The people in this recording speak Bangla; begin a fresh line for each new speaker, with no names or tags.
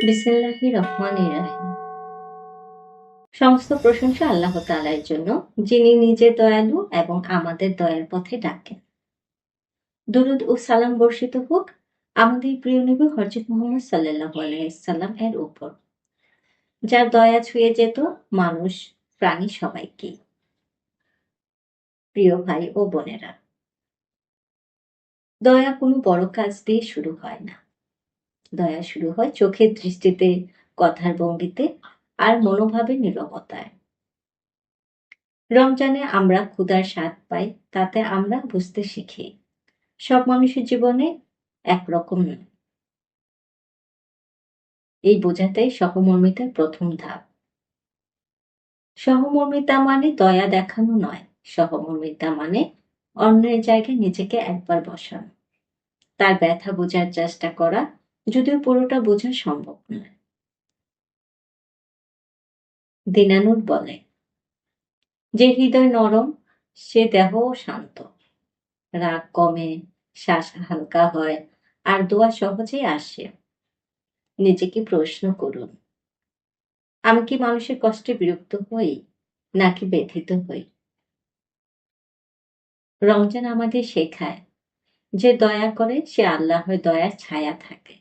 বিসমিল্লাহির রহমানির রাহিম। সমস্ত প্রশংসা আল্লাহ তাআলার জন্য, যিনি নিজে দয়ালু এবং আমাদের দয়ার পথে ডাকেন। দুরূদ ও সালাম বর্ষিত হোক আমাদের প্রিয় নবী হযরত মুহাম্মদ সাল্লাল্লাহু আলাইহি ওয়াসাল্লাম এর উপর, যার দয়া ছুঁয়ে যেত মানুষ, প্রাণী সবাইকেই। প্রিয় ভাই ও বোনেরা, দয়া কোনো বড় কাজ দিয়ে শুরু হয় না। দয়া শুরু হয় চোখের দৃষ্টিতে, কথার ভঙ্গিতে আর মনোভাবের নীরবতায়। রমজানে আমরা ক্ষুধার স্বাদ পাই, তাতে আমরা বুঝতে শিখি সব মানুষের জীবনে একরকম নয়। এই বোঝাতেই সহমর্মিতার প্রথম ধাপ। সহমর্মিতা মানে দয়া দেখানো নয়, সহমর্মিতা মানে অন্যের জায়গায় নিজেকে একবার বসানো, তার ব্যথা বোঝার চেষ্টা করা, যদিও পুরোটা বোঝা সম্ভব নয়। দীনানুর বলে, যে হৃদয় নরম সে দেহও শান্ত, রাগ কমে, শ্বাস হালকা হয়, আর দোয়া সহজেই আসে। নিজেকে প্রশ্ন করুন, আমি কি মানুষের কষ্টে বিরক্ত হই নাকি ব্যথিত হই? রমজান আমাদের শেখায়, যে দয়া করে সে আল্লাহর দয়ার ছায়া থাকে।